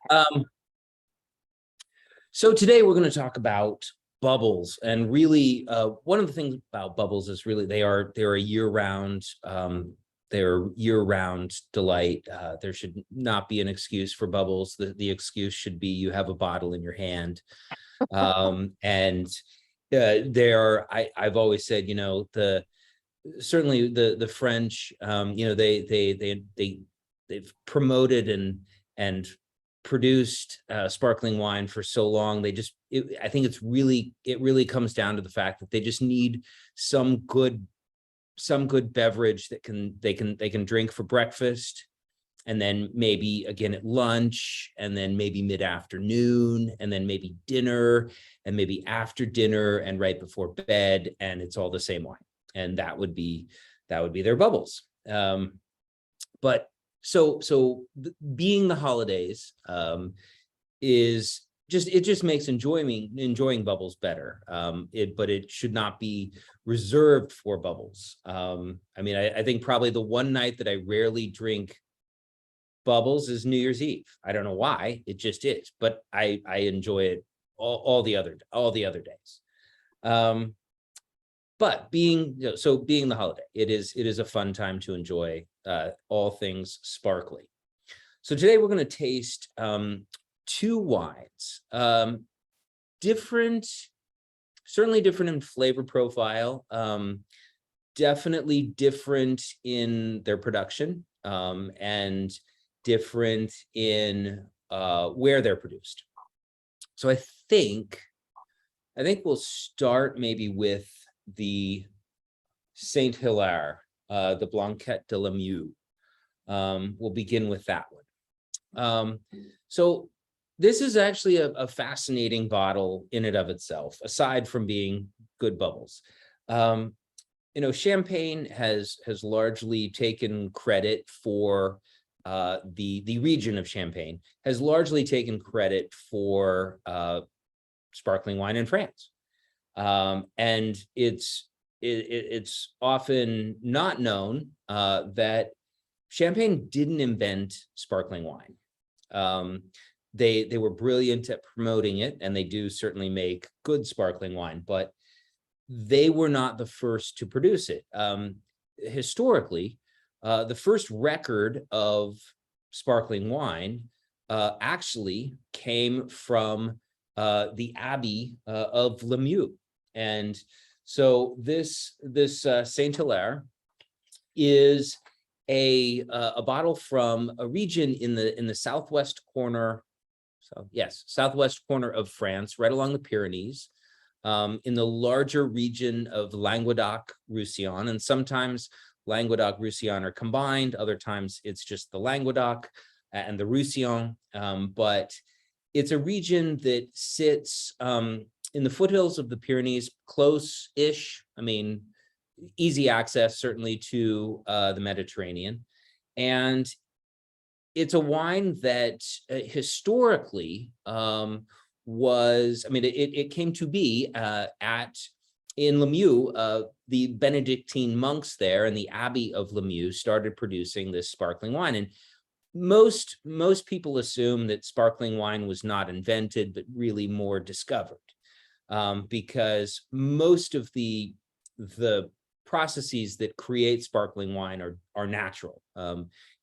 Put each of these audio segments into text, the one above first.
Um, so today we're going to talk about bubbles, and really, one of the things about bubbles is really they're a year-round delight. There should not be an excuse for bubbles. The excuse should be you have a bottle in your hand, and I've always said, certainly the French, they've promoted and produced sparkling wine for so long. I think it really comes down to the fact that they just need some good beverage that they can drink for breakfast, and then maybe again at lunch, and then maybe mid-afternoon, and then maybe dinner, and maybe after dinner, and right before bed, and it's all the same wine. And that would be their bubbles. But being the holidays, it just makes enjoying bubbles better. But it should not be reserved for bubbles. I think probably the one night that I rarely drink bubbles is New Year's Eve. I don't know why, it just is, but I enjoy it all the other days. But being the holiday, it is a fun time to enjoy all things sparkly. So today we're going to taste two wines, certainly different in flavor profile, definitely different in their production, and different in where they're produced. So I think we'll start maybe with the Saint Hilaire, the Blanquette de Lemieux. We'll begin with that one. So this is actually a fascinating bottle in and of itself, aside from being good bubbles. Champagne has largely taken credit for the region of Champagne has largely taken credit for sparkling wine in France. And it's often not known that Champagne didn't invent sparkling wine. They were brilliant at promoting it, and they do certainly make good sparkling wine, but they were not the first to produce it. Historically, the first record of sparkling wine actually came from the Abbey of Lemieux. And so this Saint Hilaire is a bottle from a region in the southwest corner. So yes, southwest corner of France, right along the Pyrenees, in the larger region of Languedoc-Roussillon. And sometimes Languedoc-Roussillon are combined. Other times it's just the Languedoc and the Roussillon. But it's a region that sits in the foothills of the Pyrenees, close-ish. Easy access certainly to the Mediterranean. And it's a wine that historically it came to be in Lemieux. The Benedictine monks there in the Abbey of Lemieux started producing this sparkling wine. And most people assume that sparkling wine was not invented, but really more discovered, because most of the processes that create sparkling wine are natural.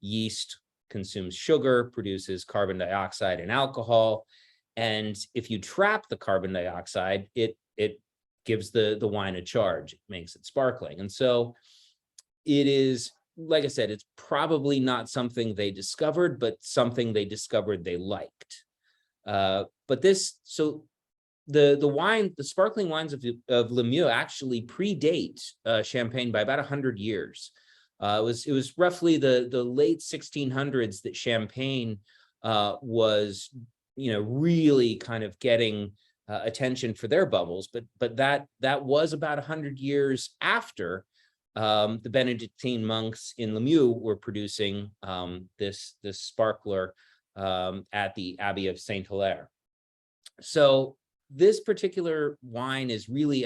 Yeast consumes sugar, produces carbon dioxide and alcohol, and if you trap the carbon dioxide, it gives the wine a charge. It makes it sparkling. And so it is, like I said, it's probably not something they discovered, but something they discovered they liked. The sparkling wines of Lemieux actually predate Champagne by about 100 years. It was roughly the late 1600s that Champagne was, really kind of getting attention for their bubbles, but that was about 100 years after the Benedictine monks in Lemieux were producing this sparkler at the Abbey of Saint Hilaire. So this particular wine is really,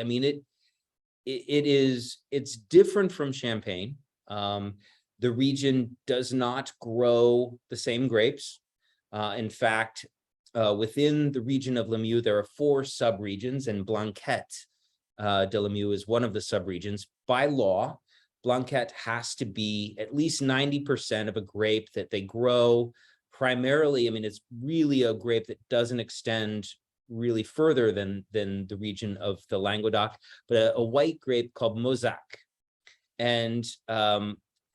it's different from Champagne. The region does not grow the same grapes. In fact, within the region of Lemieux, there are 4 subregions, and Blanquette de Lemieux is one of the subregions. By law, Blanquette has to be at least 90% of a grape that they grow primarily. I mean, it's really a grape that doesn't extend really further than the region of the Languedoc, but a white grape called Mauzac. And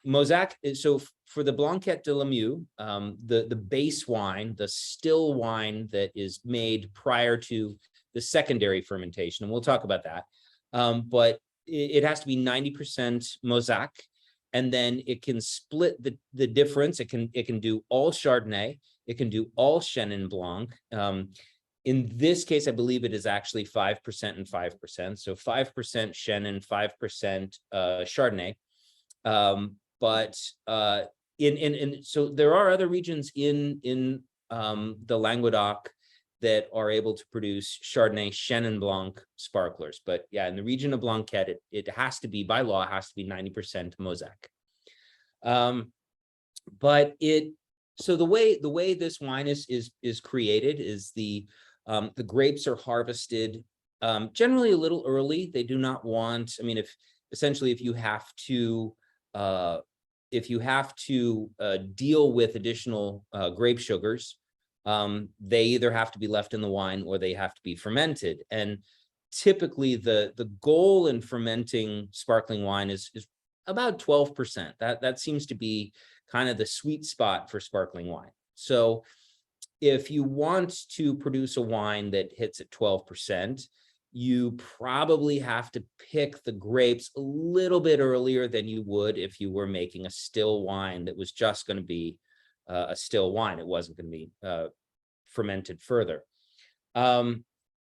Mauzac is, so for the Blanquette de Lemieux, the base wine, the still wine that is made prior to the secondary fermentation, and we'll talk about that. But it has to be 90% Mauzac, and then it can split the difference. It can do all Chardonnay, it can do all Chenin Blanc. In this case, I believe it is actually 5% and 5%. So 5% Chenin, 5% Chardonnay. So there are other regions in the Languedoc that are able to produce Chardonnay, Chenin Blanc sparklers. But yeah, in the region of Blanquette, it has to be, by law, it has to be 90% Mauzac. So the way this wine is created is the grapes are harvested generally a little early. They do not want, I mean, if you have to deal with additional grape sugars, they either have to be left in the wine or they have to be fermented. And typically the goal in fermenting sparkling wine is about 12%. That seems to be kind of the sweet spot for sparkling wine. So if you want to produce a wine that hits at 12%, you probably have to pick the grapes a little bit earlier than you would if you were making a still wine that was just going to be a still wine. It wasn't going to be fermented further.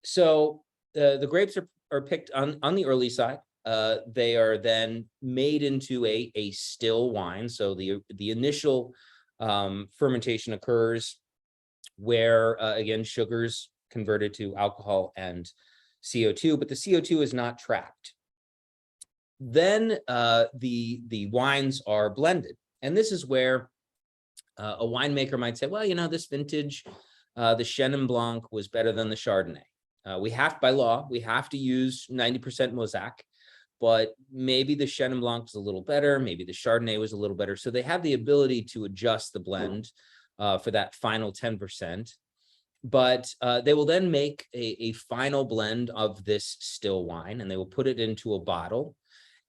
So the grapes are picked on the early side. They are then made into a still wine. So the initial fermentation occurs where, again, sugars converted to alcohol and CO2, but the CO2 is not trapped. Then the wines are blended. And this is where a winemaker might say, well, you know, this vintage, the Chenin Blanc was better than the Chardonnay. By law, we have to use 90% Mauzac, but maybe the Chenin Blanc was a little better, maybe the Chardonnay was a little better. So they have the ability to adjust the blend for that final 10%. But they will then make a final blend of this still wine, and they will put it into a bottle,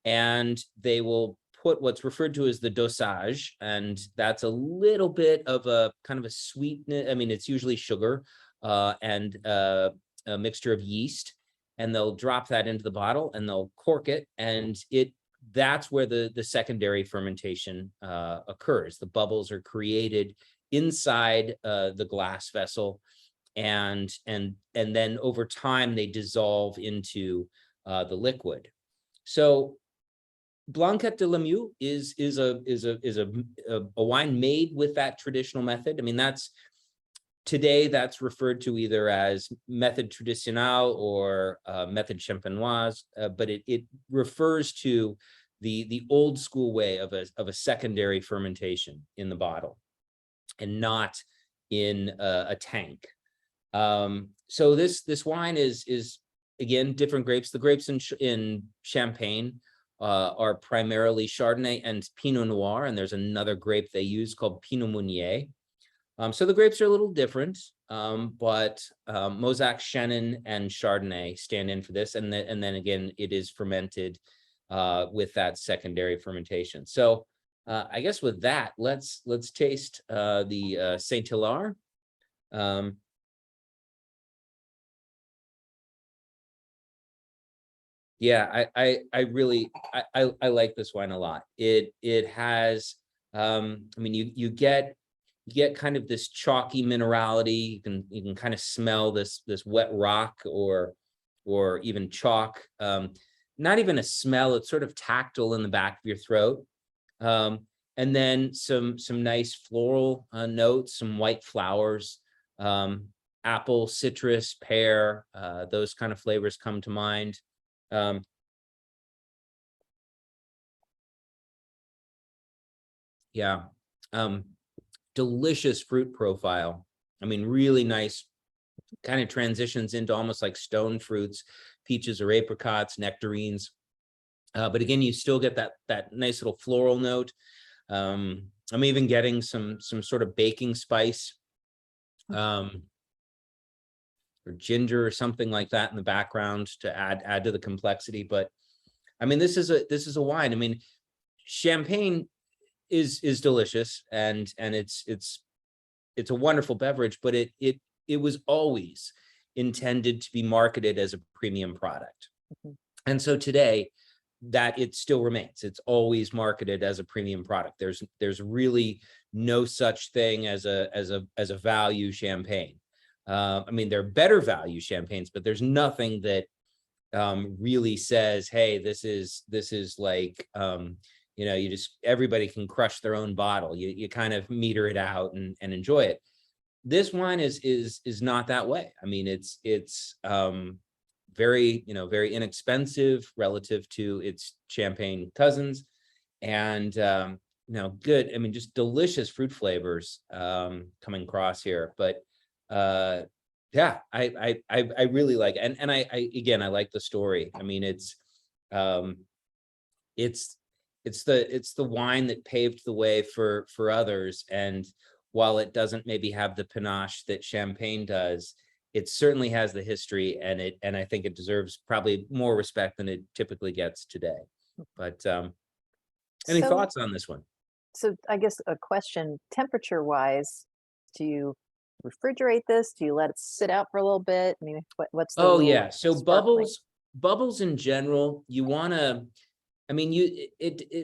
and they will put what's referred to as the dosage, and that's a little bit of a kind of a sweetness. I mean, it's usually sugar and a mixture of yeast, and they'll drop that into the bottle and they'll cork it, and that's where the secondary fermentation occurs. The bubbles are created inside the glass vessel, and then over time they dissolve into the liquid. So Blanquette de Lemieux is a wine made with that traditional method. I mean, today that's referred to either as method traditionnelle or method champenoise, but it refers to the old school way of a secondary fermentation in the bottle and not in a tank. So this wine is again different grapes. The grapes in Champagne are primarily Chardonnay and Pinot Noir, and there's another grape they use called Pinot Meunier. So the grapes are a little different, but Mauzac, Chenin, and Chardonnay stand in for this, and then again it is fermented with that secondary fermentation. So I guess with that, let's taste the Saint Hilaire. Yeah, I really like this wine a lot. It has I mean, you get kind of this chalky minerality. You can kind of smell this wet rock or even chalk. Not even a smell, it's sort of tactile in the back of your throat. And then some nice floral notes, some white flowers, apple, citrus, pear, those kind of flavors come to mind. Yeah, delicious fruit profile. I mean, really nice, kind of transitions into almost like stone fruits, peaches or apricots, nectarines. But again, you still get that nice little floral note. I'm even getting some sort of baking spice, or ginger or something like that in the background to add to the complexity. But I mean, this is a wine. I mean, champagne is delicious, and it's a wonderful beverage, but it was always intended to be marketed as a premium product. Mhm. And so today, that it still remains. It's always marketed as a premium product. There's really no such thing as a value champagne. I mean, there are better value champagnes, but there's nothing that really says, hey, this is like, you know, you just, everybody can crush their own bottle. You kind of meter it out and enjoy it. This wine is not that way. I mean, it's very, you know, very inexpensive relative to its champagne cousins, and you know, good. I mean, just delicious fruit flavors coming across here. But yeah, I really like it. And I again, I like the story. I mean, it's the wine that paved the way for others, and while it doesn't maybe have the panache that champagne does, it certainly has the history, and I think it deserves probably more respect than it typically gets today. But any So, thoughts on this one? so I guess a question, temperature wise, do you refrigerate this? Do you let it sit out for a little bit? I mean, what's the Oh rule yeah, with so sparkling? bubbles in general, you want to, I mean,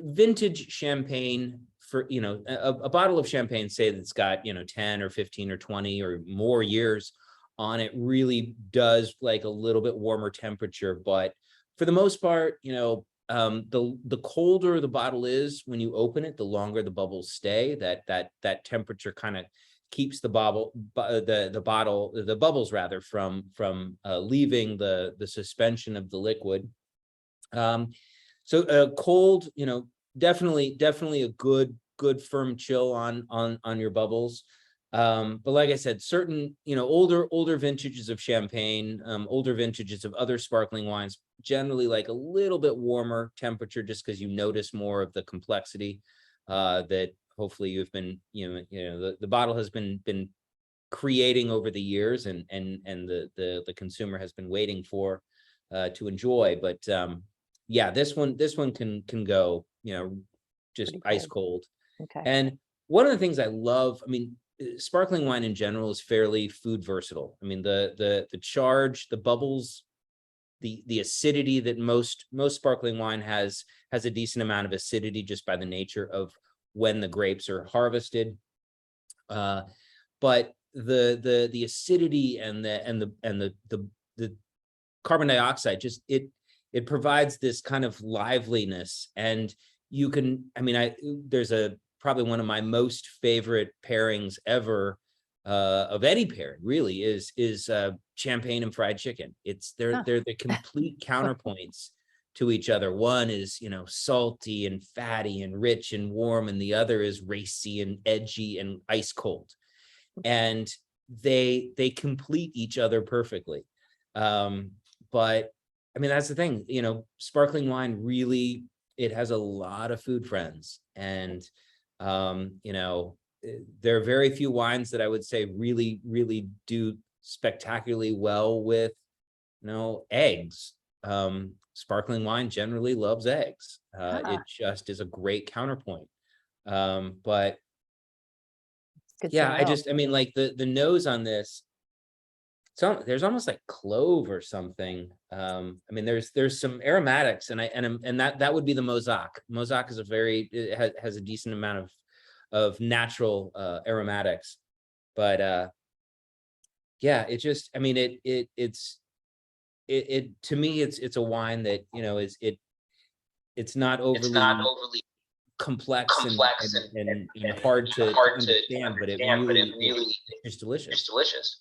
vintage champagne, for, you know, a bottle of champagne, say that's got, you know, 10 or 15 or 20 or more years on it, really does like a little bit warmer temperature. But for the most part, you know, the colder the bottle is when you open it, the longer the bubbles stay. That temperature kind of keeps the bubbles rather from leaving the suspension of the liquid. So cold, you know, definitely a good firm chill on your bubbles. But like I said, certain, you know, older vintages of champagne, older vintages of other sparkling wines, generally like a little bit warmer temperature, just because you notice more of the complexity that hopefully you've been, you know, the bottle has been creating over the years, and the consumer has been waiting for to enjoy. But yeah, this one can go, you know, just Pretty ice cold. cold. Okay. And one of the things I love, I mean, sparkling wine in general is fairly food versatile. I mean, the charge, the bubbles, the acidity that most sparkling wine has a decent amount of acidity just by the nature of when the grapes are harvested. But the acidity and the carbon dioxide, just it provides this kind of liveliness. And you can, I mean, there's probably one of my most favorite pairings ever of any pairing, really, is champagne and fried chicken. Huh. They're the complete counterpoints to each other. One is, you know, salty and fatty and rich and warm, and the other is racy and edgy and ice cold. And they complete each other perfectly. But I mean, that's the thing, you know, sparkling wine really, it has a lot of food friends. And you know, there are very few wines that I would say really do spectacularly well with, you know, eggs. Sparkling wine generally loves eggs. Ah, It just is a great counterpoint. But good to yeah, know. I mean, like the nose on this, so there's almost like clove or something. I mean, there's some aromatics, and that would be the Mosaic. Mosaic is it has a decent amount of natural aromatics. But yeah, it just, I mean, it to me, it's a wine that, you know, it's not overly complex and hard to understand, but it really, it's just delicious.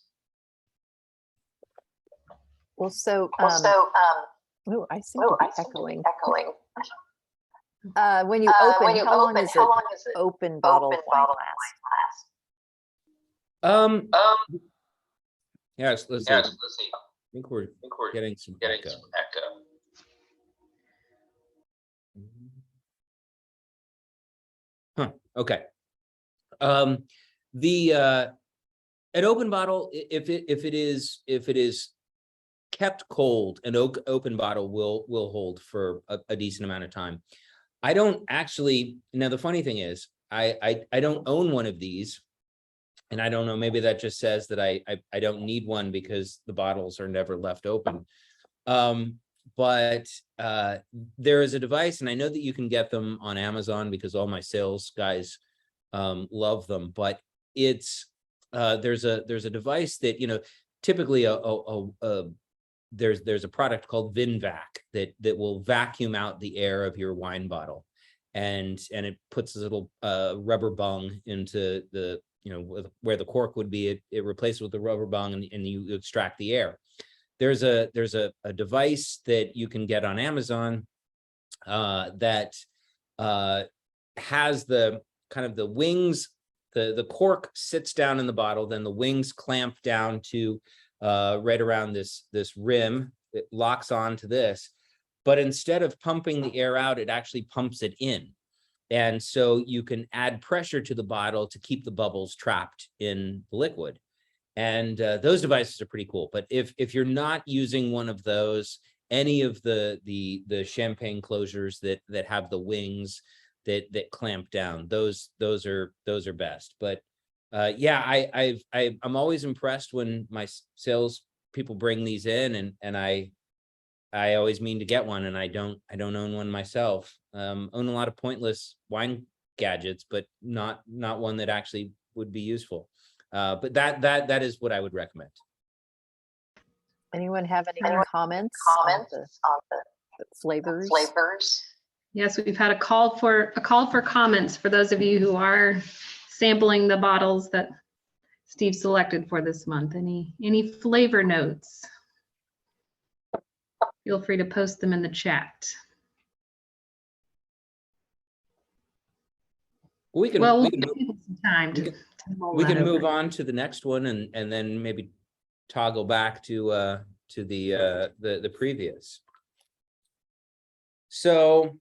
Well, so, oh, I seem to be echoing. When you open, how long does an open bottle of wine last? Yes, let's see. I think we're getting some echo. Huh, okay. An open bottle, if it is kept cold, an open bottle will hold for a decent amount of time. I don't actually, now the funny thing is, I don't own one of these, and I don't know, maybe that just says that I don't need one because the bottles are never left open. But there is a device, and I know that you can get them on Amazon because all my sales guys love them, but it's there's a device that, you know, typically there's a product called VinVac that will vacuum out the air of your wine bottle, and it puts a little rubber bung into the, you know, where the cork would be. It replaces with the rubber bung, and you extract the air. There's a device that you can get on Amazon that has the kind of the wings. The cork sits down in the bottle, then the wings clamp down to right around this rim. It locks onto this, but instead of pumping the air out, it actually pumps it in. And so you can add pressure to the bottle to keep the bubbles trapped in the liquid. And those devices are pretty cool. But if you're not using one of those, any of the champagne closures that have the wings that clamp down, those are best. But yeah, I'm always impressed when my sales people bring these in, and I always mean to get one, and I don't own one myself. Own a lot of pointless wine gadgets, but not one that actually would be useful. But that is what I would recommend. Anyone have any comments on the flavors? Yes, we've had a call for comments for those of you who are sampling the bottles that Steve selected for this month. Any flavor notes? Feel free to post them in the chat. We can move on to the next one, and then maybe toggle back to the previous. So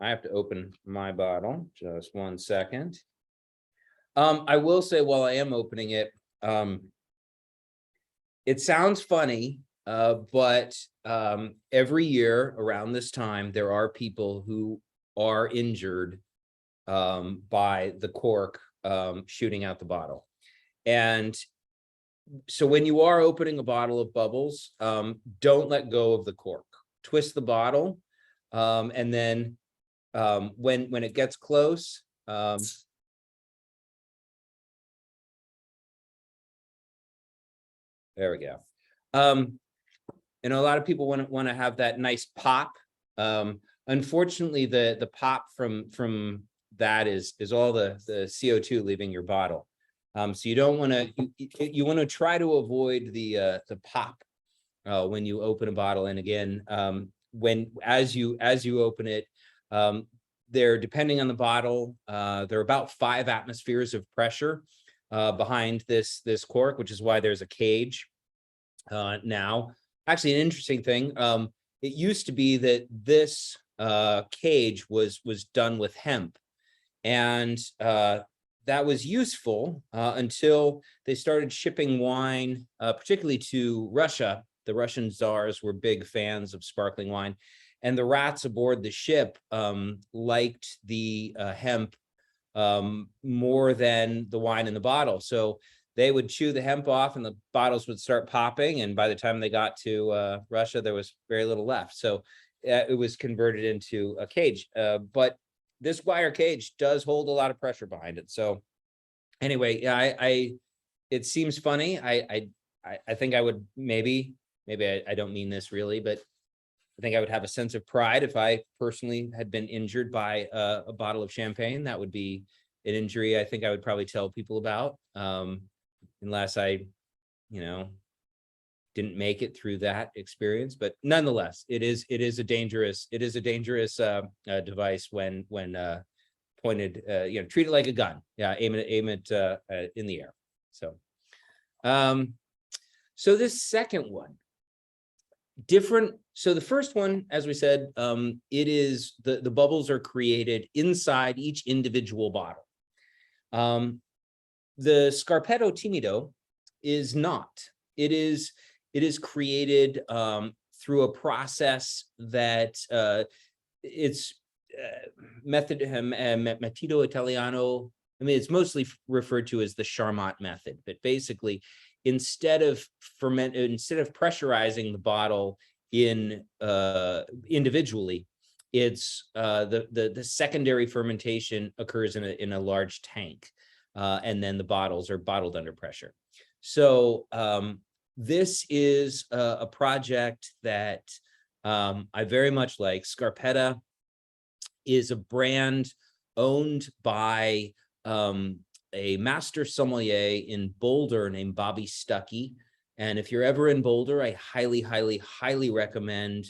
I have to open my bottle, just 1 second. I will say, while I am opening it, it sounds funny, but every year around this time, there are people who are injured by the cork shooting out the bottle. And so when you are opening a bottle of bubbles, don't let go of the cork. Twist the bottle, and then when it gets close, there we go. And a lot of people want to have that nice pop. Unfortunately, the pop from that is all the CO2 leaving your bottle. So you don't want to, you want to try to avoid the pop when you open a bottle. And again, as you open it, they're, depending on the bottle, they're about 5 atmospheres of pressure behind this cork, which is why there's a cage now. Actually, an interesting thing, it used to be that this cage was done with hemp, and that was useful until they started shipping wine, particularly to Russia. The Russian czars were big fans of sparkling wine, and the rats aboard the ship liked the hemp more than the wine in the bottle. So they would chew the hemp off, and the bottles would start popping. And by the time they got to Russia, there was very little left. So it was converted into a cage. But this wire cage does hold a lot of pressure behind it. So anyway, yeah, it seems funny. I think I would maybe I don't mean this really, but I think I would have a sense of pride if I personally had been injured by a bottle of champagne. That would be an injury I think I would probably tell people about, unless I, didn't make it through that experience. But nonetheless, it is a dangerous device when pointed, treat it like a gun. Yeah, aim it in the air. So, so this second one, different. So the first one, as we said, it is the bubbles are created inside each individual bottle. The Scarpetto Timido is not. It is created through a process that it's metodo italiano. I mean, it's mostly referred to as the Charmat method, but basically, instead of pressurizing the bottle in individually, it's the secondary fermentation occurs in a large tank, and then the bottles are bottled under pressure. So this is a project that I very much like. Scarpetta is a brand owned by a master sommelier in Boulder named Bobby Stuckey. And if you're ever in Boulder, I highly, highly, highly recommend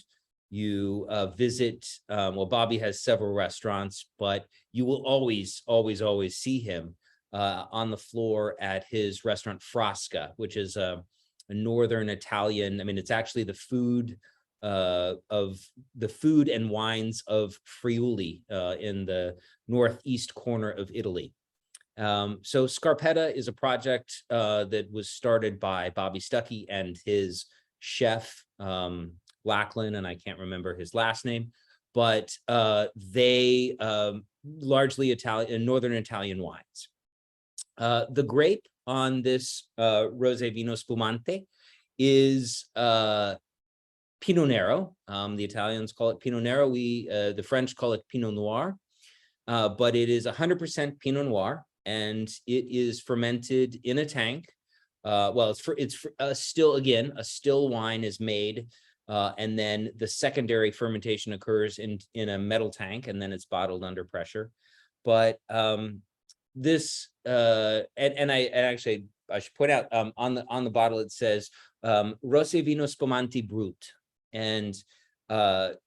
you visit. Well, Bobby has several restaurants, but you will always, always, always see him on the floor at his restaurant Frasca, which is a northern Italian. I mean, it's actually the food and wines of Friuli in the northeast corner of Italy. So Scarpetta is a project that was started by Bobby Stuckey and his chef, Lachlan, and I can't remember his last name, but they largely Italian, northern Italian wines. The grape on this Rosé Vino Spumante is Pinot Nero. The Italians call it Pinot Nero. The French call it Pinot Noir, but it is 100% Pinot Noir, and it is fermented in a tank. Well, it's still, again, a still wine is made, and then the secondary fermentation occurs in a metal tank, and then it's bottled under pressure. But this I should point out on the bottle it says Rosé Vino Spumante Brut. And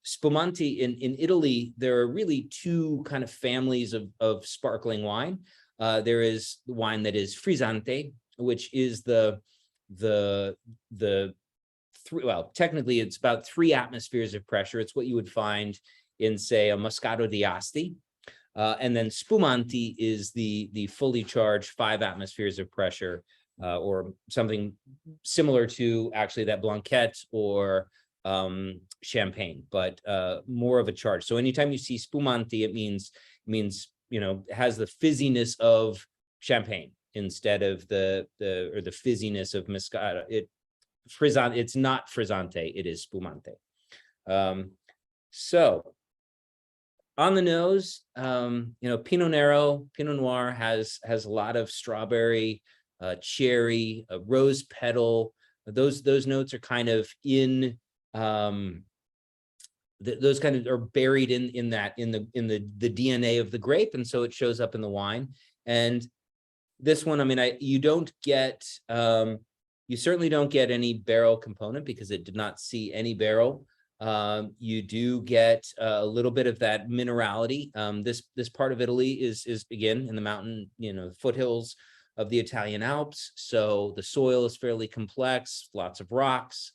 Spumante in Italy, there are really two kind of families of sparkling wine. There is the wine that is frizzante, which is technically it's about 3 atmospheres of pressure. It's what you would find in, say, a Moscato d'Asti. And then Spumante is the fully charged 5 atmospheres of pressure, or something similar to actually that Blanquette or Champagne, but more of a charge. So anytime you see Spumante, it means it has the fizziness of Champagne instead of the fizziness of Moscato. It's not frizzante, it is Spumante. So on the nose, Pinot Noir has a lot of strawberry, cherry, rose petal. Those notes are kind of in those kind of are buried in the DNA of the grape, and so it shows up in the wine. And this one, I mean, you certainly don't get any barrel component because it did not see any barrel. You do get a little bit of that minerality. This part of Italy is again in the mountain, foothills of the Italian Alps. So the soil is fairly complex, lots of rocks.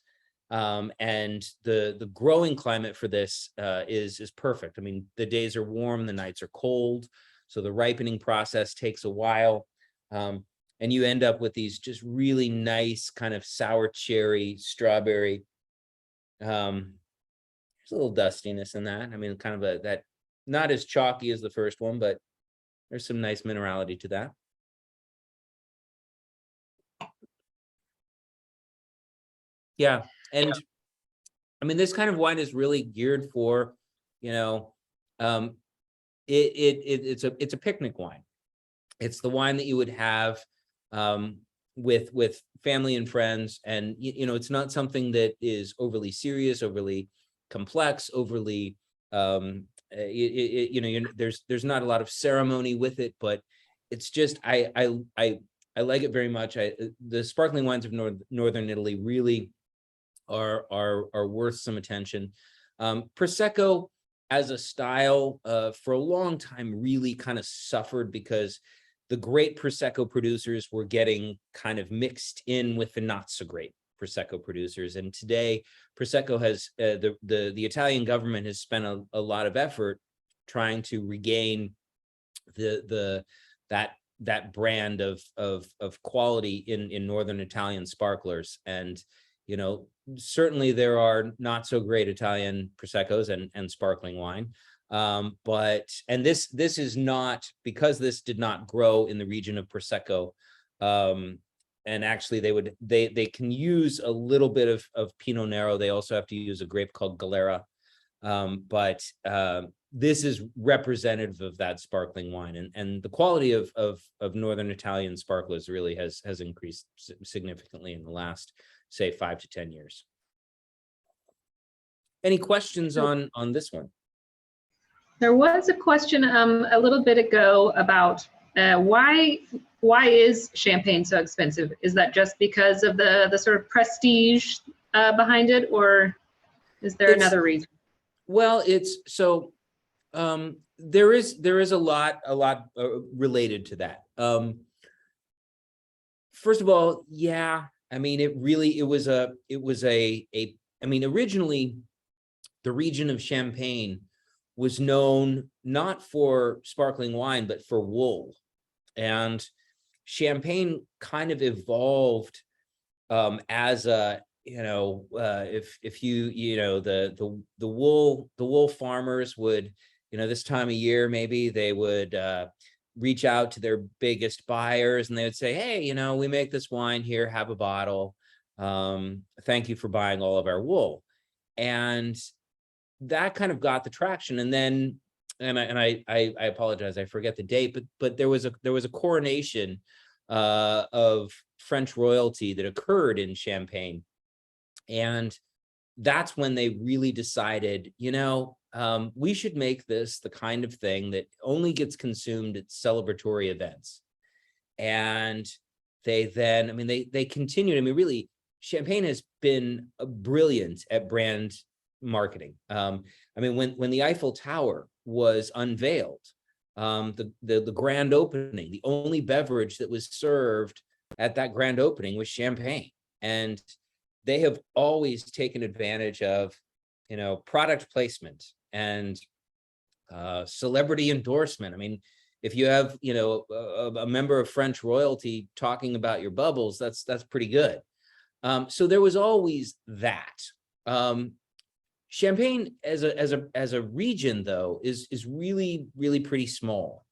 And the growing climate for this is perfect. I mean, the days are warm, the nights are cold. So the ripening process takes a while. And you end up with these just really nice kind of sour cherry, strawberry. There's a little dustiness in that. I mean, kind of that not as chalky as the first one, but there's some nice minerality to that. Yeah. And I mean, this kind of wine is really geared for, it's a picnic wine. It's the wine that you would have with family and friends. And, it's not something that is overly serious, overly complex, overly, there's not a lot of ceremony with it, but it's just, I like it very much. The sparkling wines of Northern Italy really are worth some attention. Prosecco as a style for a long time really kind of suffered because the great Prosecco producers were getting kind of mixed in with the not so great Prosecco producers. And today Prosecco has the Italian government has spent a lot of effort trying to regain that brand of quality in Northern Italian sparklers. And certainly there are not so great Italian Proseccos and sparkling wine. And this is not, because this did not grow in the region of Prosecco. And actually they can use a little bit of Pinot Nero. They also have to use a grape called Galera. But this is representative of that sparkling wine, and the quality of Northern Italian sparklers really has increased significantly in the last, say, 5 to 10 years. Any questions on this one? There was a question a little bit ago about why is champagne so expensive? Is that just because of the sort of prestige behind it, or is there another reason? Well, there is a lot related to that. First of all, yeah, I mean, originally the region of Champagne was known not for sparkling wine, but for wool. And Champagne kind of evolved as a, if the wool farmers would, this time of year, maybe they would reach out to their biggest buyers and they would say, hey, we make this wine here, have a bottle. Thank you for buying all of our wool. And that kind of got the traction. And then, I apologize, I forget the date, but there was a coronation of French royalty that occurred in Champagne. And that's when they really decided, we should make this the kind of thing that only gets consumed at celebratory events. And they then, they continued. Really, Champagne has been brilliant at brand marketing. When the Eiffel Tower was unveiled, the grand opening, the only beverage that was served at that grand opening was champagne. And they have always taken advantage of, product placement and celebrity endorsement. If you have, a member of French royalty talking about your bubbles, that's pretty good. So there was always that. Champagne as a region, though, is really, really pretty small.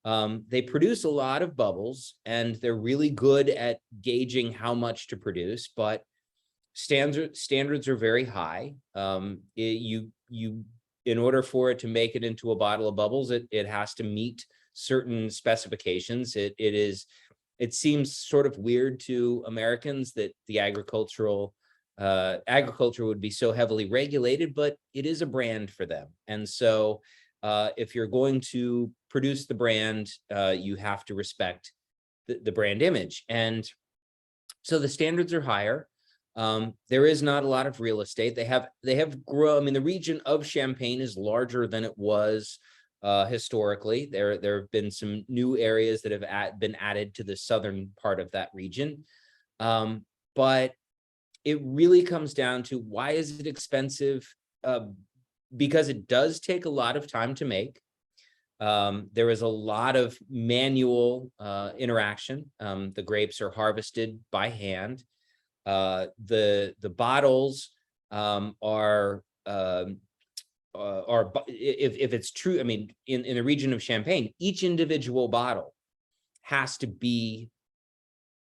They produce a lot of bubbles, and they're really good at gauging how much to produce, but standards are very high. In order for it to make it into a bottle of bubbles, it has to meet certain specifications. It seems sort of weird to Americans that the agriculture would be so heavily regulated, but it is a brand for them. And so if you're going to produce the brand, you have to respect the brand image. And so the standards are higher. There is not a lot of real estate. They have grown. The region of Champagne is larger than it was historically. There have been some new areas that have been added to the southern part of that region. But it really comes down to, why is it expensive? Because it does take a lot of time to make. There is a lot of manual interaction. The grapes are harvested by hand. The bottles are if it's true, in the region of Champagne, each individual bottle has to be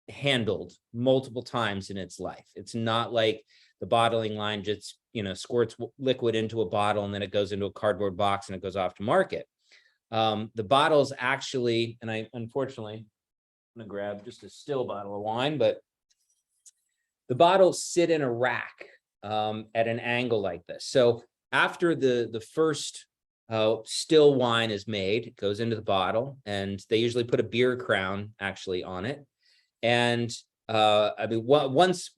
handled multiple times in its life. It's not like the bottling line just, squirts liquid into a bottle and then it goes into a cardboard box and it goes off to market. The bottles actually, and unfortunately, I'm gonna grab just a still bottle of wine, but the bottles sit in a rack at an angle like this. So after the first still wine is made, it goes into the bottle, and they usually put a beer crown actually on it. And once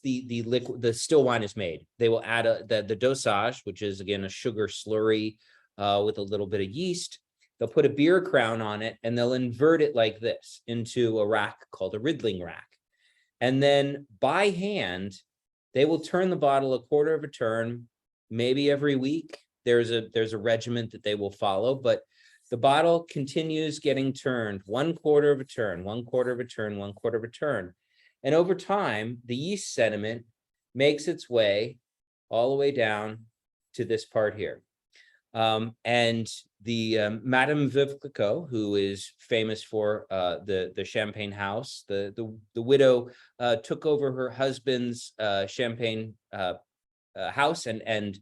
the still wine is made, they will add the dosage, which is again a sugar slurry with a little bit of yeast. They'll put a beer crown on it and they'll invert it like this into a rack called a riddling rack. And then by hand, they will turn the bottle a quarter of a turn, maybe every week. There's a regiment that they will follow, but the bottle continues getting turned 1/4 of a turn, 1/4 of a turn, 1/4 of a turn. And over time, the yeast sediment makes its way all the way down to this part here. And the Madame Veuve Clicquot, who is famous for the champagne house, the widow took over her husband's champagne house and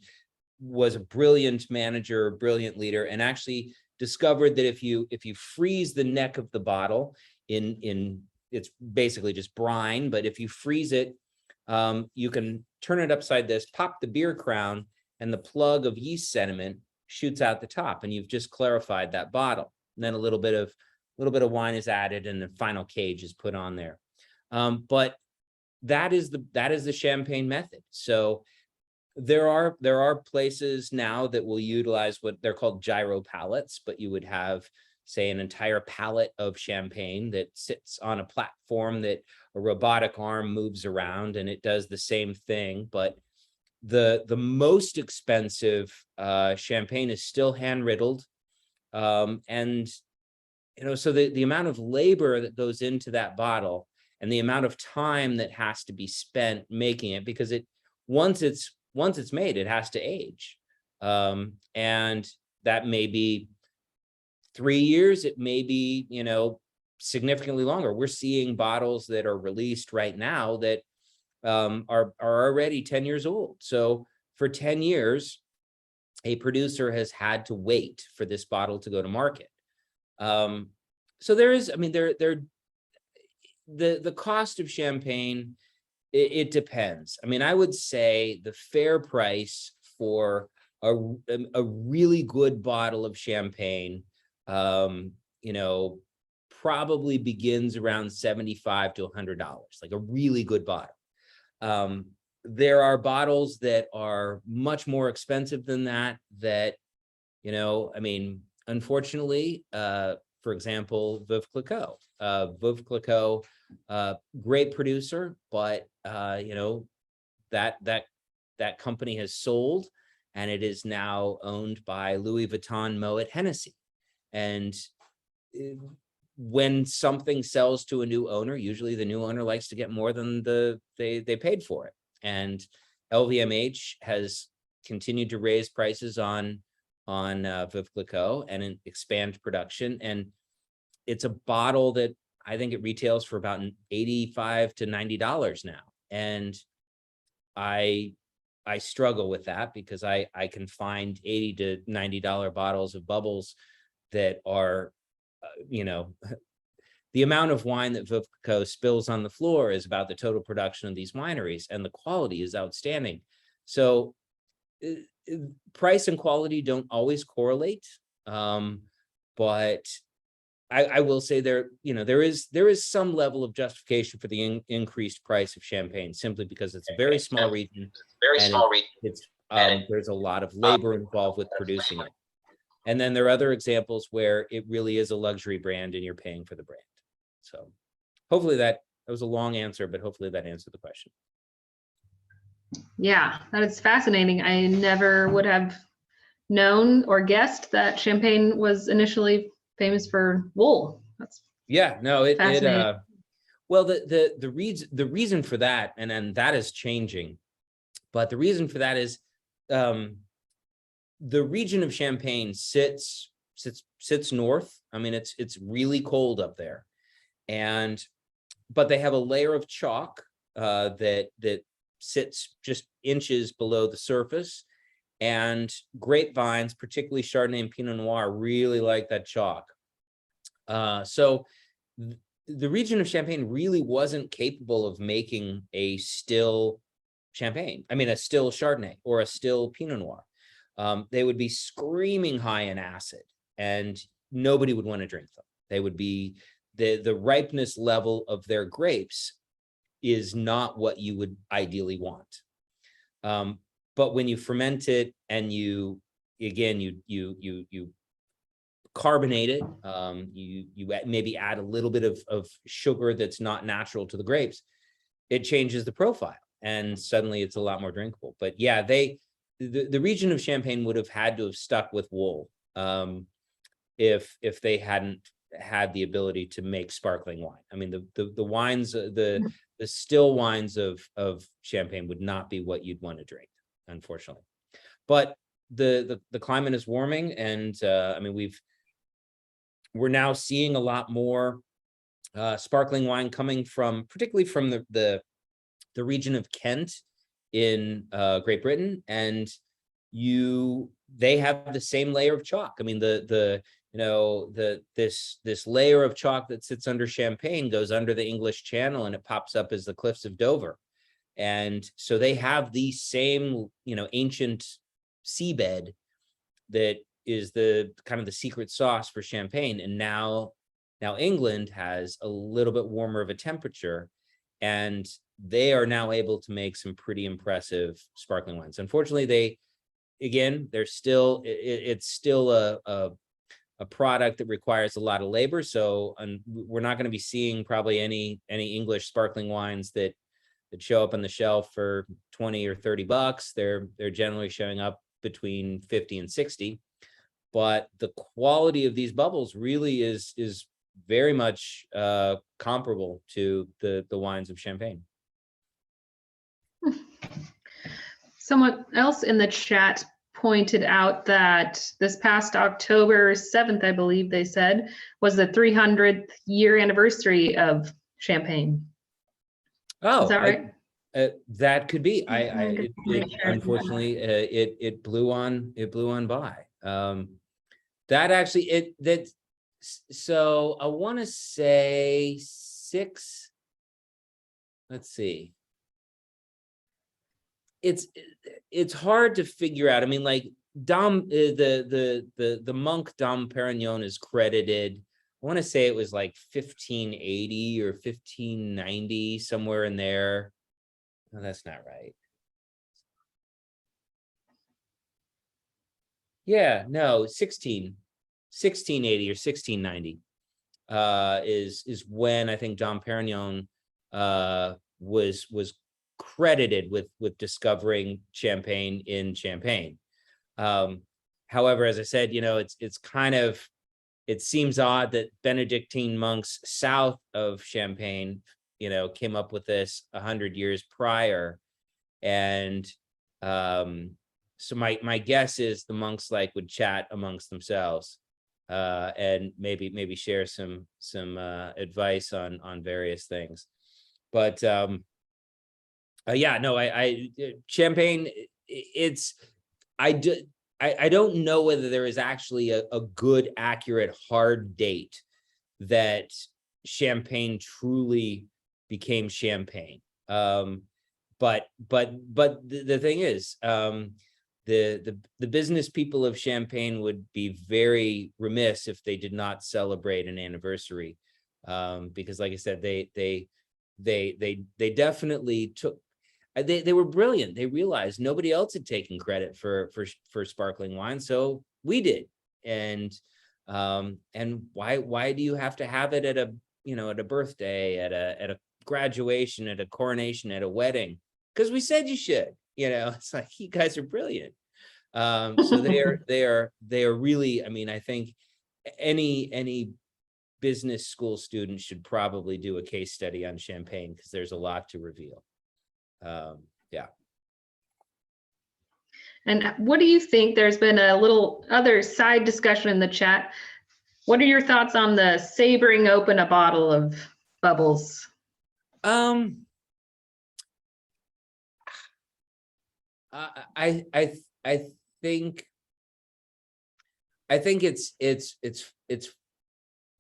was a brilliant manager, brilliant leader, and actually discovered that if you freeze the neck of the bottle in it's basically just brine, but if you freeze it, you can turn it upside this, pop the beer crown, and the plug of yeast sediment shoots out the top, and you've just clarified that bottle. And then a little bit of wine is added, and the final cage is put on there. But that is the champagne method. So there are places now that will utilize what they're called gyro pallets, but you would have, say, an entire pallet of champagne that sits on a platform that a robotic arm moves around, and it does the same thing. But the most expensive champagne is still hand riddled, and so the amount of labor that goes into that bottle and the amount of time that has to be spent making it, because once it's made, it has to age, and that may be 3 years, it may be significantly longer. We're seeing bottles that are released right now that are already 10 years old. So for 10 years, a producer has had to wait for this bottle to go to market. So there is, the cost of champagne, it depends. I would say the fair price for a really good bottle of champagne, probably begins around $75 to $100, like a really good bottle. There are bottles that are much more expensive than that, unfortunately, for example, Veuve Clicquot. Veuve Clicquot, great producer, but that company has sold, and it is now owned by Louis Vuitton Moet Hennessy. And when something sells to a new owner, usually the new owner likes to get more than they paid for it. And LVMH has continued to raise prices on Veuve Clicquot and expand production. And it's a bottle that I think it retails for about $85 to $90 now. And I struggle with that, because I can find $80 to $90 bottles of bubbles that are, the amount of wine that Veuve Clicquot spills on the floor is about the total production of these wineries, and the quality is outstanding. So price and quality don't always correlate, but I will say there is some level of justification for the increased price of champagne, simply because it's a very small region. There's a lot of labor involved with producing it. And then there are other examples where it really is a luxury brand and you're paying for the brand. So hopefully that was a long answer, but hopefully that answered the question. Yeah, that is fascinating. I never would have known or guessed that Champagne was initially famous for wool. That's fascinating. Well, the reason for that, and then that is changing, but the reason for that is the region of Champagne sits north. It's really cold up there, but they have a layer of chalk that sits just inches below the surface, and grapevines, particularly Chardonnay and Pinot Noir, really like that chalk. So the region of Champagne really wasn't capable of making a still Champagne. A still Chardonnay or a still Pinot Noir. They would be screaming high in acid, and nobody would want to drink them. They would be, the ripeness level of their grapes is not what you would ideally want. But when you ferment it and you again, you carbonate it. You maybe add a little bit of sugar that's not natural to the grapes. It changes the profile, and suddenly it's a lot more drinkable. But yeah, the region of Champagne would have had to have stuck with wool if they hadn't had the ability to make sparkling wine. I mean, the wines, the still wines of Champagne would not be what you'd want to drink, unfortunately. But the climate is warming, and I mean, we're now seeing a lot more sparkling wine coming from, particularly from the region of Kent in Great Britain, and they have the same layer of chalk. I mean, this layer of chalk that sits under Champagne goes under the English Channel, and it pops up as the cliffs of Dover. And so they have the same, ancient seabed that is the kind of the secret sauce for Champagne. And now England has a little bit warmer of a temperature, and they are now able to make some pretty impressive sparkling wines. Unfortunately, it's still a product that requires a lot of labor. So we're not going to be seeing probably any English sparkling wines that show up on the shelf for 20 or 30 bucks. They're generally showing up between 50 and 60. But the quality of these bubbles really is very much comparable to the wines of Champagne. Someone else in the chat pointed out that this past October 7th, I believe they said, was the 300th year anniversary of Champagne. Oh, is that right? That could be. Unfortunately, Unfortunately, it blew on by. That actually so I want to say 6. Let's see. It's hard to figure out. I mean, like the monk Dom Perignon is credited. I want to say it was like 1580 or 1590, somewhere in there. No, that's not right. Yeah, no, 1680 or 1690 is when I think Dom Perignon was credited with discovering Champagne in Champagne. However, as I said, it's kind of, it seems odd that Benedictine monks south of Champagne, came up with this 100 years prior. And so my guess is the monks would chat amongst themselves and maybe share some advice on various things. But yeah, no, Champagne, I don't know whether there is actually a good, accurate, hard date that Champagne truly became Champagne. But the thing is, the business people of Champagne would be very remiss if they did not celebrate an anniversary, because, like I said, they definitely took. They were brilliant. They realized nobody else had taken credit for sparkling wine, so we did. And why do you have to have it at a birthday, at a graduation, at a coronation, at a wedding? Because we said you should. It's like, you guys are brilliant. So they are really. I mean, I think any business school student should probably do a case study on Champagne, because there's a lot to reveal. Yeah. And what do you think? There's been a little other side discussion in the chat. What are your thoughts on the sabering open a bottle of bubbles? I think it's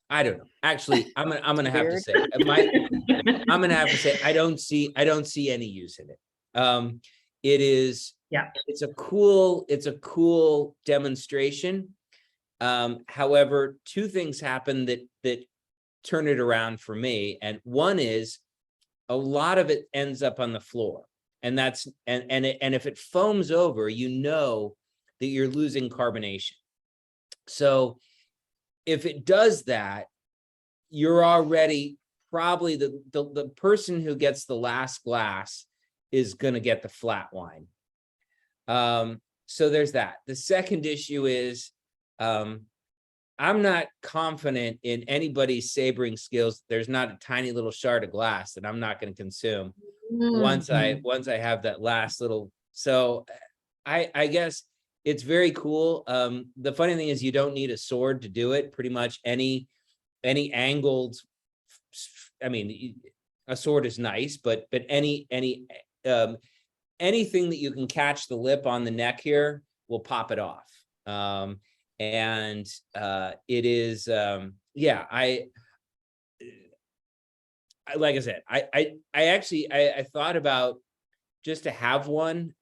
I don't know. Actually, I'm gonna have to say I'm gonna have to say I don't see any use in it. It is, yeah, it's a cool demonstration. However, two things happen that turn it around for me, and one is a lot of it ends up on the floor, and if it foams over, that you're losing carbonation. So if it does that, you're already probably the person who gets the last glass is going to get the flat wine. So there's that. The second issue is, I'm not confident in anybody's sabering skills. There's not a tiny little shard of glass that I'm not going to consume once I have that last little. So I guess it's very cool. The funny thing is you don't need a sword to do it. Pretty much any angled, I mean, a sword is nice, but anything that you can catch the lip on the neck here will pop it off. And it is, yeah, I like I said, I actually thought about just to have one,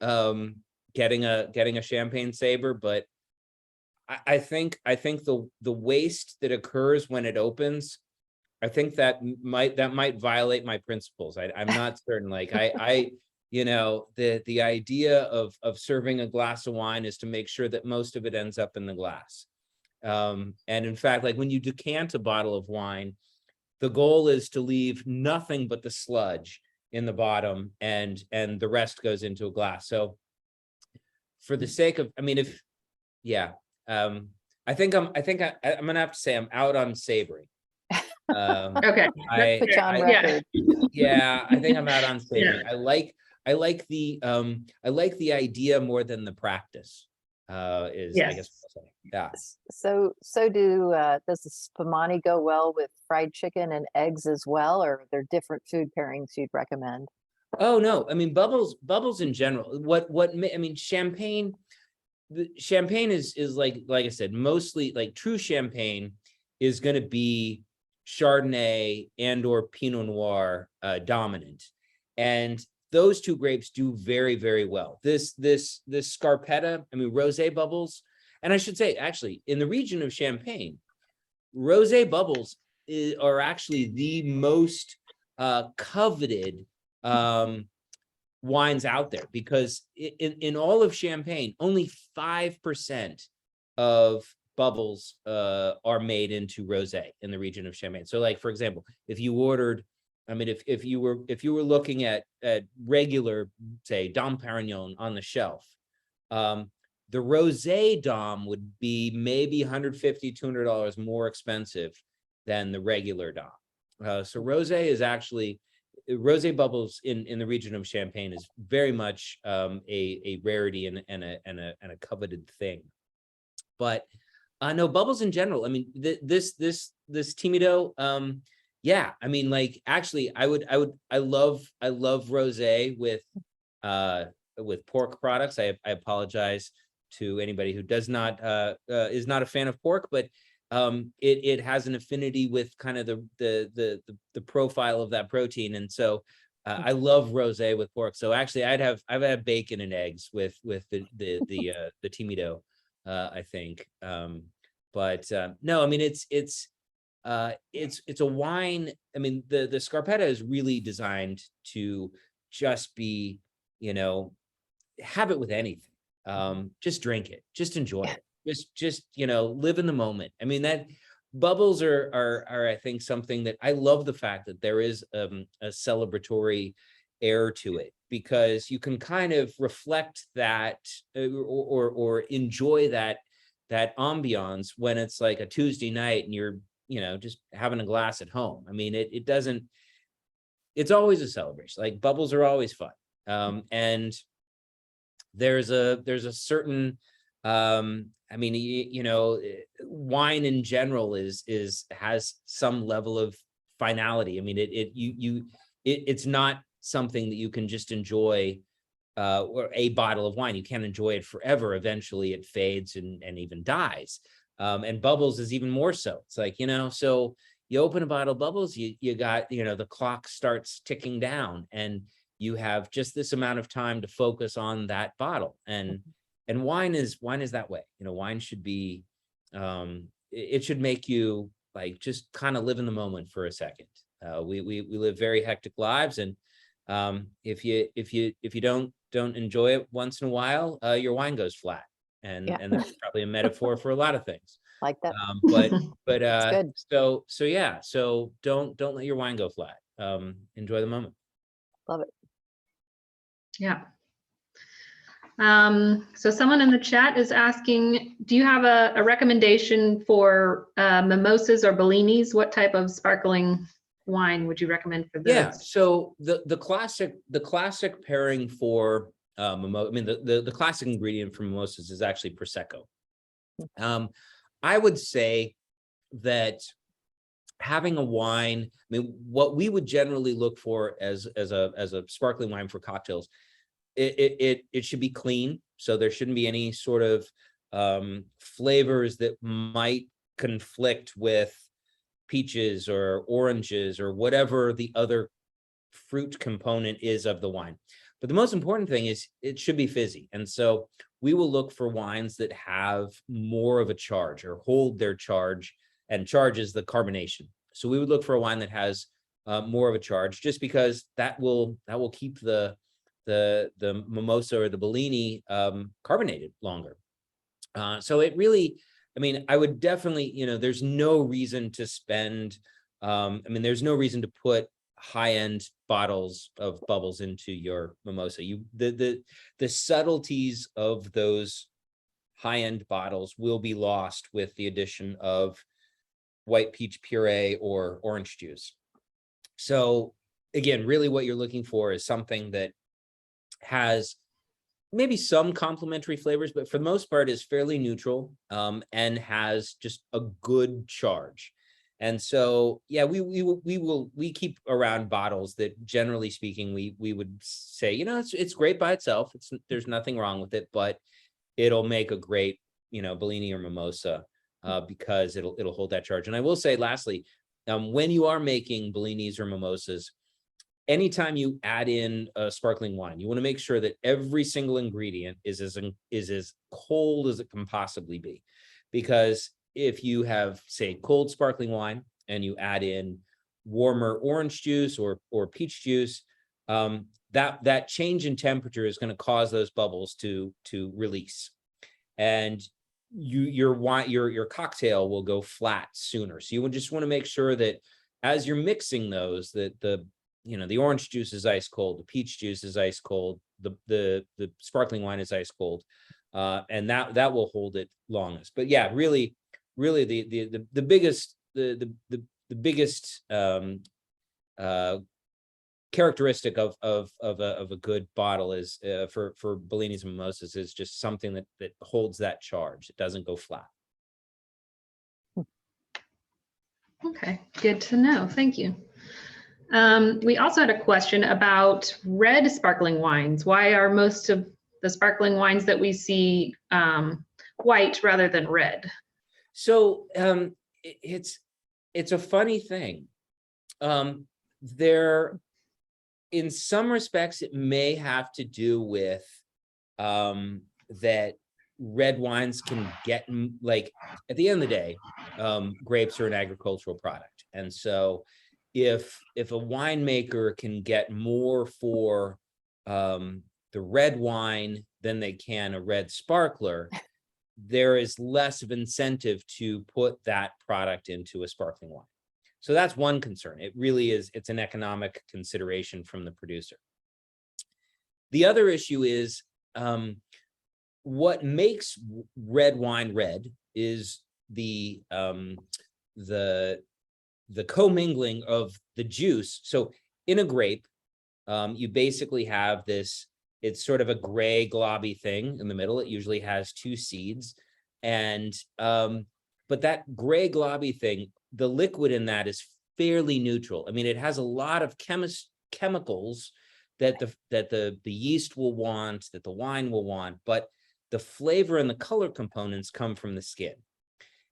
getting a champagne saber, but I think the waste that occurs when it opens, I think that might violate my principles. I'm not certain. Like you know, the idea of serving a glass of wine is to make sure that most of it ends up in the glass. And in fact, like when you decant a bottle of wine, the goal is to leave nothing but the sludge in the bottom, and the rest goes into a glass. So for the sake of, I mean, I think I'm gonna have to say I'm out on savory. Okay. Put you on Yeah. record. Yeah, I think I'm out on savory. Yeah. I like the idea more than the practice. Is I guess Yes. what I'll say. Yeah. So does the spumani go well with fried chicken and eggs as well, or are there different food pairings you'd recommend? Oh no, I mean bubbles in general. I mean, champagne. Champagne is like I said, mostly like true champagne is going to be Chardonnay and or Pinot Noir dominant, and those two grapes do very, very well. This Scarpetta, I mean, rosé bubbles, and I should say actually in the region of Champagne, rosé bubbles are actually the most coveted wines out there, because in all of Champagne, only 5% of bubbles are made into rosé in the region of Champagne. So like, for example, if you ordered, I mean, if you were looking at regular, say, Dom Perignon on the shelf, the rosé Dom would be maybe $150, $200 more expensive than the regular Dom. So rosé is actually, rosé bubbles in the region of Champagne is very much a rarity and a coveted thing. But no, bubbles in general. I mean, this Timido, yeah, I mean, like, actually, I love rosé with pork products. I apologize to anybody who is not a fan of pork, but it has an affinity with kind of the profile of that protein, and so I love rosé with pork. So actually, I've had bacon and eggs with the Timido, I think. But no, I mean, it's a wine. I mean, the Scarpetta is really designed to just be, you know, have it with anything. Just drink it, just enjoy it, just you know, live in the moment. I mean, that bubbles are I think something that I love, the fact that there is a celebratory air to it, because you can kind of reflect that or enjoy that ambiance when it's like a Tuesday night and you're, you know, just having a glass at home. I mean, it doesn't, it's always a celebration. Like, bubbles are always fun. And there's a certain, I mean, you know, wine in general has some level of finality. I mean, it's not something that you can just enjoy, or a bottle of wine. You can't enjoy it forever. Eventually it fades and even dies. And bubbles is even more so. It's like, you know, so you open a bottle of bubbles, you got, you know, the clock starts ticking down, and you have just this amount of time to focus on that bottle. And wine is that way. You know, wine should be, it should make you like just kind of live in the moment for a second. We live very hectic lives, and if you don't enjoy it once in a while, your wine goes flat. and Yeah. and that's probably a metaphor for a lot of things. Like that. But good. so yeah, so don't let your wine go flat. Enjoy the moment. Love it. Yeah. So someone in the chat is asking, do you have a recommendation for mimosas or bellinis? What type of sparkling wine would you recommend for those? Yeah, so the classic pairing for the classic ingredient for mimosas is actually prosecco. I would say that having a wine, I mean, what we would generally look for as a sparkling wine for cocktails, it should be clean, so there shouldn't be any sort of flavors that might conflict with peaches or oranges or whatever the other fruit component is of the wine. But the most important thing is it should be fizzy. And so we will look for wines that have more of a charge or hold their charge, and charge is the carbonation. So we would look for a wine that has more of a charge, just because that will keep the mimosa or the Bellini carbonated longer. So it really, I mean, I would definitely, there's no reason to spend, there's no reason to put high-end bottles of bubbles into your mimosa. The subtleties of those high-end bottles will be lost with the addition of white peach puree or orange juice. So again, really what you're looking for is something that has maybe some complementary flavors, but for the most part is fairly neutral, and has just a good charge. And so, yeah, we keep around bottles that, generally speaking, we would say, it's great by itself. There's nothing wrong with it, but it'll make a great, Bellini or mimosa, because it'll hold that charge. And I will say, lastly, when you are making Bellinis or mimosas, anytime you add in a sparkling wine, you want to make sure that every single ingredient is as cold as it can possibly be. Because if you have, say, cold sparkling wine and you add in warmer orange juice or peach juice, that change in temperature is going to cause those bubbles to release, and your cocktail will go flat sooner. So you would just want to make sure that as you're mixing those, that the orange juice is ice cold, the peach juice is ice cold, the sparkling wine is ice cold, and that will hold it longest. But yeah, really the biggest characteristic of a good bottle is, for Bellinis and mimosas, is just something that holds that charge. It doesn't go flat. Okay, good to know. Thank you. We also had a question about red sparkling wines. Why are most of the sparkling wines that we see white rather than red? So it's a funny thing. In some respects, it may have to do with that red wines can get, like, at the end of the day, grapes are an agricultural product. And so if a winemaker can get more for the red wine than they can a red sparkler, there is less of incentive to put that product into a sparkling wine. So that's one concern. It really is, it's an economic consideration from the producer. The other issue is, what makes red wine red is the commingling of the juice. So in a grape, you basically have this, it's sort of a gray globby thing in the middle. It usually has two seeds. And but that gray globby thing, the liquid in that is fairly neutral. I mean, it has a lot of chemicals that the yeast will want, that the wine will want, but the flavor and the color components come from the skin.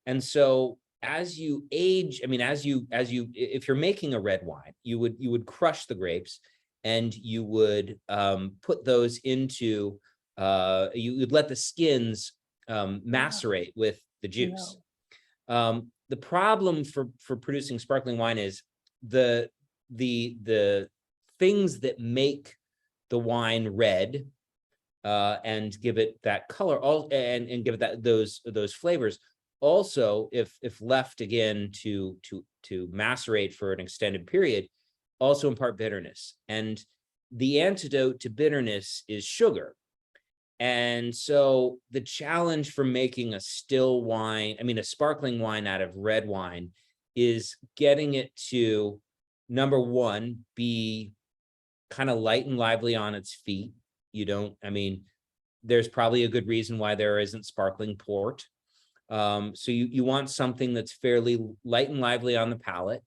And so as you age, I mean, if you're making a red wine, you would crush the grapes, and you would put those into, you would let the skins macerate with the juice. The problem for producing sparkling wine is the things that make the wine red and give it that color, and give it those flavors. Also, if left again to macerate for an extended period, also impart bitterness. And the antidote to bitterness is sugar. And so the challenge for making a still wine, I mean, a sparkling wine out of red wine, is getting it to, number one, be kind of light and lively on its feet. I mean, there's probably a good reason why there isn't sparkling port. So you want something that's fairly light and lively on the palate,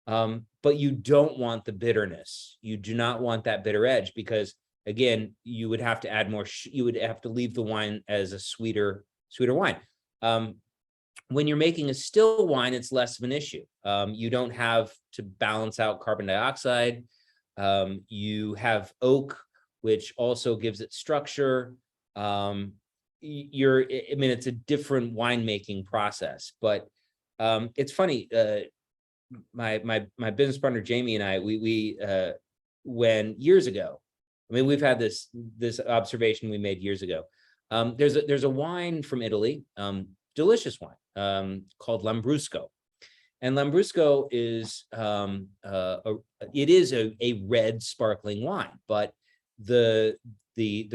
but you don't want the bitterness. You do not want that bitter edge, because again, you would have to add more, you would have to leave the wine as a sweeter wine. When you're making a still wine, it's less of an issue. You don't have to balance out carbon dioxide. You have oak, which also gives it structure. I mean, it's a different winemaking process, but it's funny. My business partner, Jamie, and I, we when years ago, I mean, we've had this observation we made years ago. There's a wine from Italy, delicious wine, called Lambrusco. And Lambrusco is it is a red sparkling wine, but the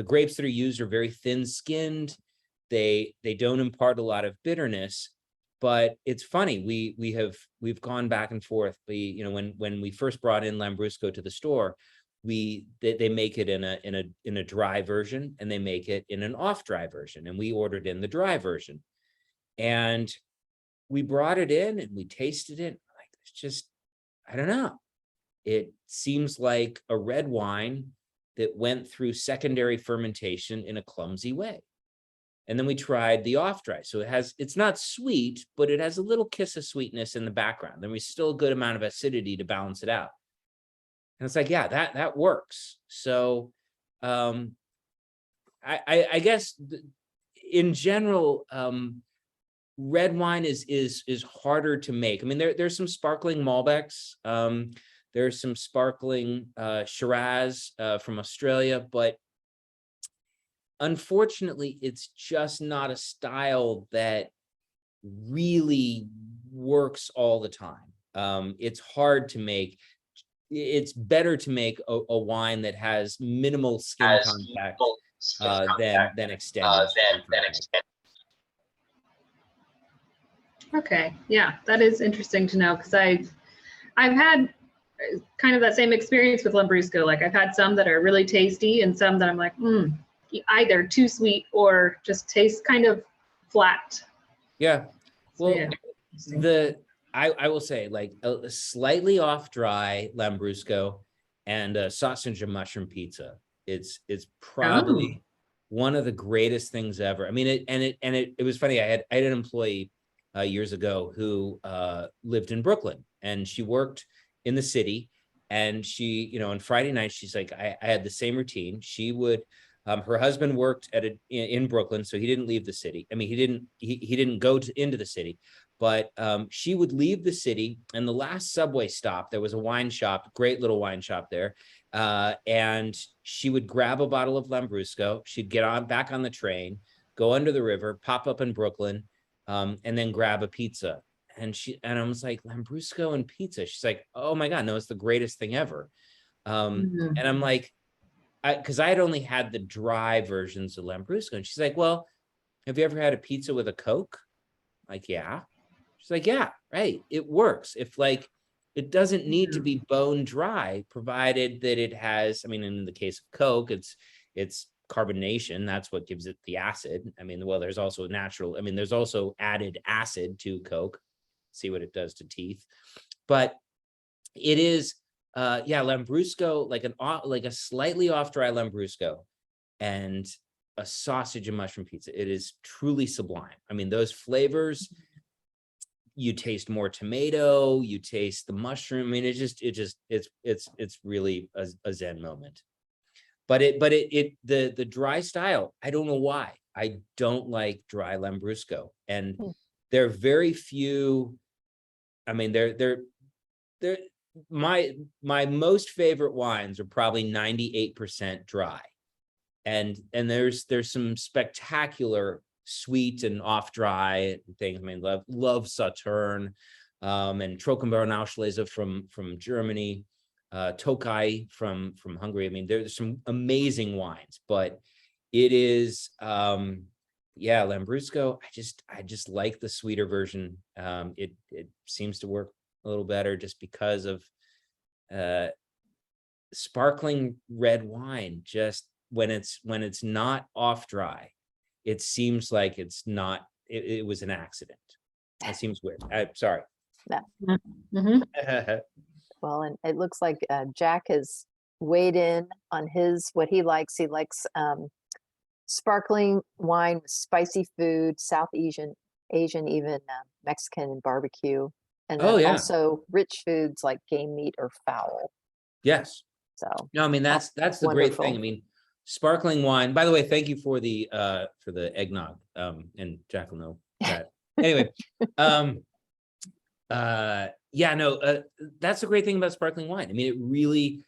grapes that are used are very thin-skinned. They don't impart a lot of bitterness. But it's funny, we've gone back and forth. When we first brought in Lambrusco to the store, they make it in a dry version, and they make it in an off-dry version, and we ordered in the dry version. And we brought it in and we tasted it. Like, it's just, I don't know. It seems like a red wine that went through secondary fermentation in a clumsy way. And then we tried the off-dry. So it's not sweet, but it has a little kiss of sweetness in the background. Then we still a good amount of acidity to balance it out. And it's like, yeah, that works. So I guess in general, red wine is harder to make. I mean, there's some sparkling Malbecs. There's some sparkling Shiraz from Australia, but unfortunately, it's just not a style that really works all the time. It's hard to make. It's better to make a wine that has minimal skin contact than extended. Okay, yeah, that is interesting to know, because I've had kind of that same experience with Lambrusco. Like, I've had some that are really tasty and some that I'm like, either too sweet or just tastes kind of flat. Yeah. Well, So, yeah. I will say, like, a slightly off dry Lambrusco and a sausage and mushroom pizza. It's probably one of the greatest things ever. I mean, it was funny. I had an employee years ago who lived in Brooklyn, and she worked in the city. And she, on Friday night, she's like, I had the same routine. She would, her husband worked in Brooklyn, so he didn't leave the city. I mean, he didn't go into the city, but she would leave the city, and the last subway stop, there was a wine shop, great little wine shop there. And she would grab a bottle of Lambrusco. She'd get back on the train, go under the river, pop up in Brooklyn, and then grab a pizza. And I was like, Lambrusco and pizza. She's like, oh my God, no, it's the greatest thing ever. And I'm like, because I had only had the dry versions of Lambrusco. And she's like, well, have you ever had a pizza with a Coke? Like, yeah. She's like, yeah, right. It works. If, like, it doesn't need to be bone dry, provided that it has, I mean, in the case of Coke, it's carbonation. That's what gives it the acid. I mean, well, there's also there's also added acid to Coke. See what it does to teeth. But it is, Lambrusco, like a slightly off dry Lambrusco and a sausage and mushroom pizza. It is truly sublime. I mean, those flavors, you taste more tomato, you taste the mushroom. I mean, it's really a Zen moment. But the dry style, I don't know why. I don't like dry Lambrusco. And there are very few, I mean, my most favorite wines are probably 98% dry. and there's some spectacular sweet and off dry things. I mean, love Sautern, and Trockenbauer Auslese from Germany, Tokai from Hungary. I mean, there's some amazing wines, but it is yeah, Lambrusco. I just like the sweeter version. It seems to work a little better just because of sparkling red wine. Just when it's not off dry, it seems like it's not. It was an accident. That seems weird. Sorry. Mhm. Well, and it looks like Jack has weighed in on what he likes. He likes sparkling wine with spicy food, South Asian, even Mexican and barbecue, and Oh, then yeah. also rich foods like game meat or fowl. Yes. So No, I mean, that's the great thing. I wonderful. mean, sparkling wine, by the way, thank you for the eggnog. And Jack will know that. Anyway, yeah, no, that's the great thing about sparkling wine. I mean, it really,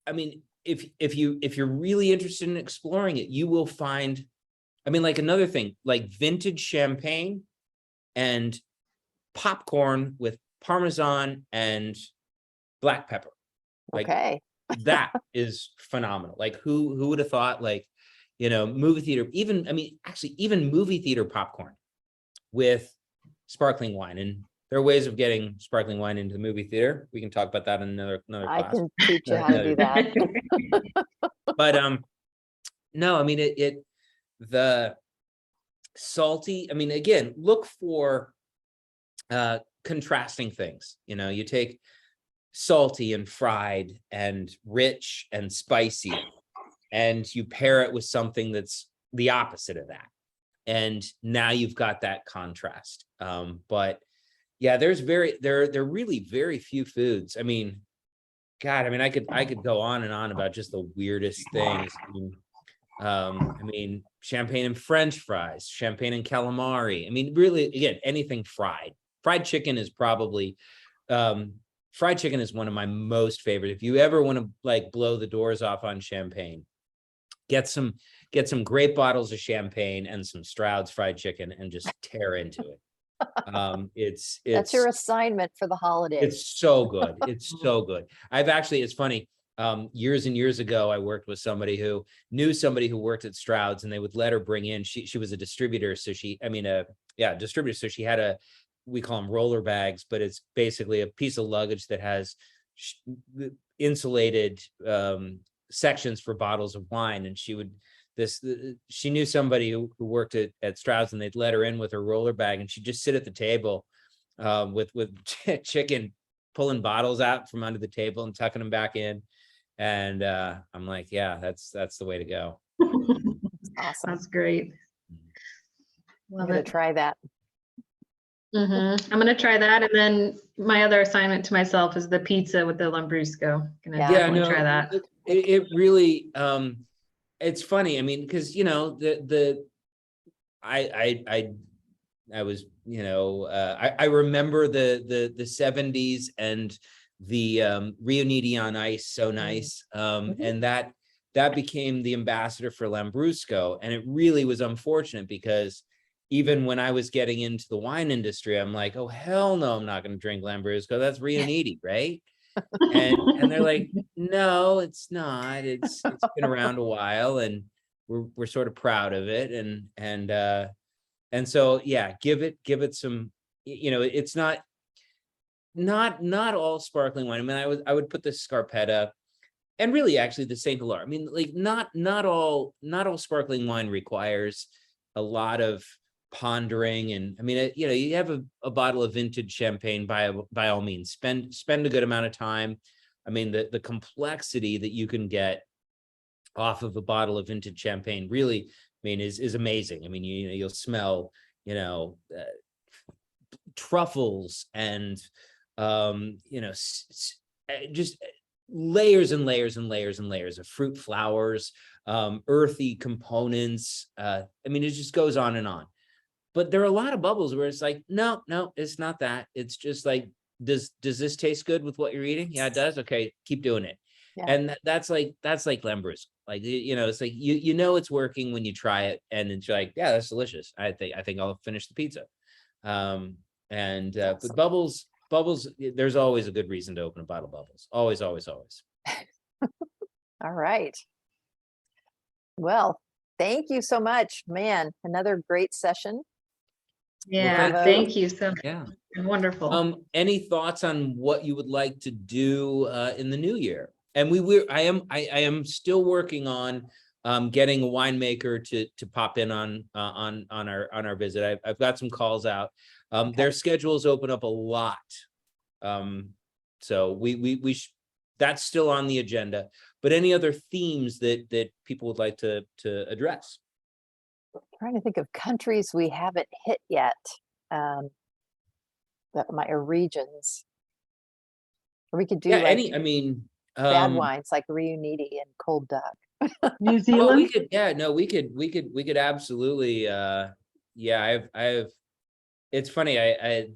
I mean, if you're really interested in exploring it, you will find, I mean, like another thing, like vintage champagne and popcorn with Parmesan and black pepper. Like, Okay. that is phenomenal. Like, who would have thought, like, movie theater, even, I mean, actually even movie theater popcorn with sparkling wine. And there are ways of getting sparkling wine into the movie theater. We can talk about that in another I class. can teach you how to do that. But no, I mean, the salty, I mean, again, look for contrasting things. You take salty and fried and rich and spicy, and you pair it with something that's the opposite of that, and now you've got that contrast. But yeah, there are really very few foods. I mean, God, I mean, I could go on and on about just the weirdest things. I mean, champagne and French fries, champagne and calamari. I mean, really, again, anything fried. Fried chicken is probably, fried chicken is one of my most favorite. If you ever want to like blow the doors off on champagne, get some great bottles of champagne and some Stroud's fried chicken and just tear into it. That's your assignment for the holidays. It's so good. It's so good. It's funny. Years and years ago, I worked with somebody who knew somebody who worked at Stroud's, and they would let her bring in, she was a distributor. So distributor. So she had we call them roller bags, but it's basically a piece of luggage that has insulated sections for bottles of wine. And she knew somebody who worked at Stroud's, and they'd let her in with her roller bag, and she'd just sit at the table with chicken, pulling bottles out from under the table and tucking them back in. And I'm like, yeah, that's the way to go. Awesome. That's great. I'm gonna try that. I'm gonna try that, and then my other assignment to myself is the pizza with the Lambrusco. Gonna definitely try that. It really, it's funny. I mean, because I was, I remember the 70s and the Riunite on ice, so nice, and that became the ambassador for Lambrusco. And it really was unfortunate, because even when I was getting into the wine industry, I'm like, oh, hell no, I'm not going to drink Lambrusco. That's Riunite, right? And they're like, no, it's not. It's been around a while, and we're sort of proud of it. And so, yeah, give it some, it's not all sparkling wine. I mean, I would put the Scarpetta, and really actually the Saint Hilaire. I mean, like not all sparkling wine requires a lot of pondering. And I mean, you have a bottle of vintage champagne, by all means, spend a good amount of time. I mean, the complexity that you can get off of a bottle of vintage champagne really, I mean, is amazing. I mean, you'll smell, truffles and, just layers and layers and layers and layers of fruit flowers, earthy components. I mean, it just goes on and on. But there are a lot of bubbles where it's like, no, it's not that. It's just like, does this taste good with what you're eating? Yeah, it does. Okay, keep doing it. Yeah. And that's like Lambrusco. Like, it's like, you know, it's working when you try it and it's like, yeah, that's delicious. I think I'll finish the pizza. But Awesome. bubbles, there's always a good reason to open a bottle of bubbles. Always, always, always. All right. Well, thank you so much, man. Another great session. Yeah, thank thank you so much. Yeah. Wonderful. Any thoughts on what you would like to do in the new year? And I am still working on getting a winemaker to pop in on our visit. I've got some calls out. Their schedules open up a lot. So that's still on the agenda. But any other themes that people would like to address? Trying to think of countries we haven't hit yet. Or regions. Or we could do Yeah, like bad bad wines like Riunite and Cold Duck. New Well, Zealand? we could absolutely, I've, it's funny,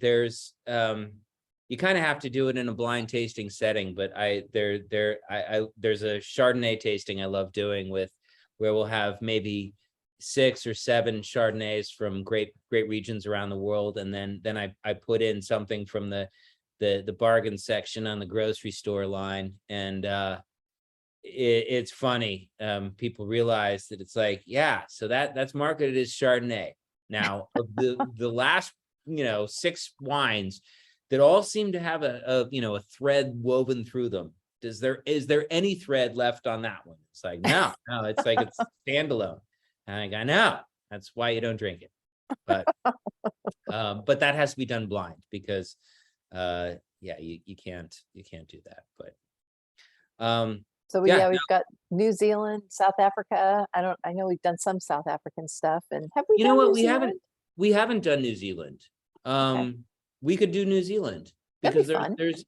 there's, you kind of have to do it in a blind tasting setting, but there's a Chardonnay tasting I love doing where we'll have maybe 6 or 7 Chardonnays from great regions around the world. And then I put in something from the bargain section on the grocery store line. And, it's funny. People realize that it's like, yeah, so that's marketed as Chardonnay. Now, of the last, 6 wines that all seem to have a thread woven through them. Is there any thread left on that one? It's like, no, it's like it's standalone. And I know that's why you don't drink it. But that has to be done blind because you can't do that. But So we've got New Zealand, South Africa. I know we've done some South African stuff. And have we you know done what? New We Zealand? haven't done New Zealand. We could do New Zealand That'd because be fun. there's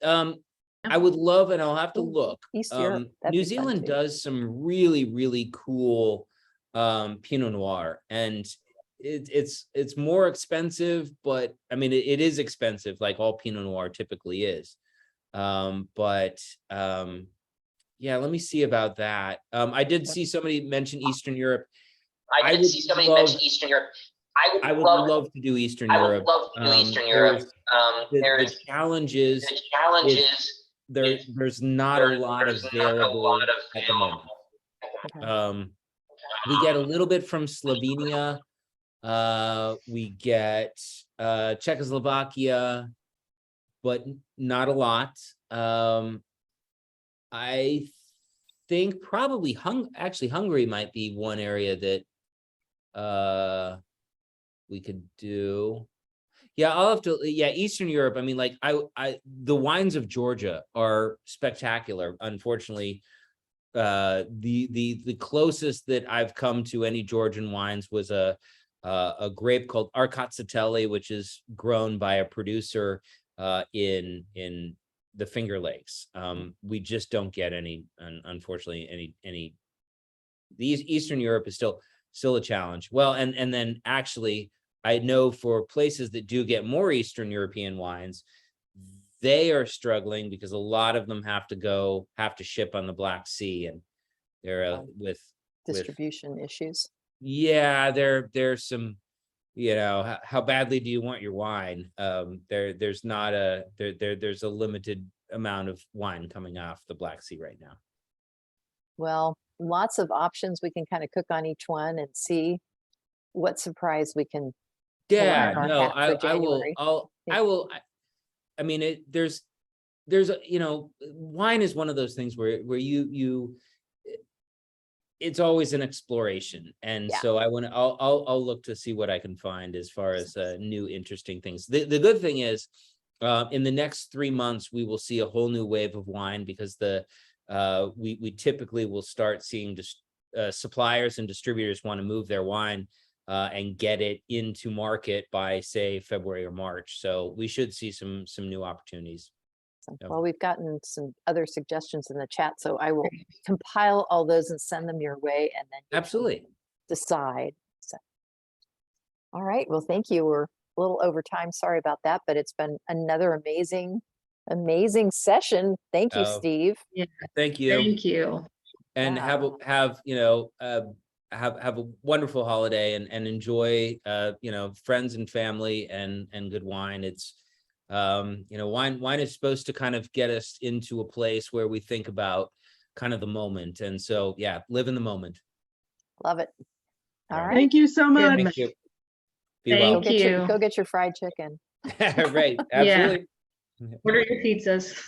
I would love, and I'll have to Ooh, look. East Europe. That'd New be fun Zealand too. does some really, really cool Pinot Noir, and it's more expensive, but I mean it is expensive like all Pinot Noir typically is. Yeah, let me see about that. I did see somebody mention Eastern Europe. I would love to do Eastern Europe. The challenge is there's not a lot available at the moment. Okay. We get a little bit from Slovenia. We get Czechoslovakia, but not a lot. I think probably Hungary might be one area that we could do. Yeah, I'll have to. Yeah, Eastern Europe. I mean, like the wines of Georgia are spectacular. Unfortunately, the closest that I've come to any Georgian wines was a grape called Arkatsiteli, which is grown by a producer in the Finger Lakes. We just don't get any, unfortunately, any. These Eastern Europe is still a challenge. Well, and then actually, I know for places that do get more Eastern European wines, they are struggling because a lot of them have to ship on the Black Sea, and they're with Distribution issues. Yeah, there's some, how badly do you want your wine? There's a limited amount of wine coming off the Black Sea right now. Well, lots of options. We can kind of cook on each one and see what surprise we can. Yeah, our no, hat for January. I mean, there's wine is one of those things where it's always an exploration. And so I'll look to see what I can find as far as new, interesting things. The good thing is in the next 3 months, we will see a whole new wave of wine because we typically will start seeing suppliers and distributors want to move their wine and get it into market by, say, February or March. So we should see some new opportunities. Well, we've gotten some other suggestions in the chat, so I will compile all those and send them your way, and then absolutely decide. So, all right. Well, thank you. We're a little over time. Sorry about that, but it's been another amazing Amazing session. Thank you, Oh. Steve. Thank you. Thank you. And Yeah. have a wonderful holiday and enjoy friends and family and good wine. It's wine is supposed to kind of get us into a place where we think about kind of the moment. And so live in the moment. Love it. All All right. right. Thank you so much. Thank you. Be Thank well. you. Go get your fried chicken. Right. Absolutely. Order your pizzas.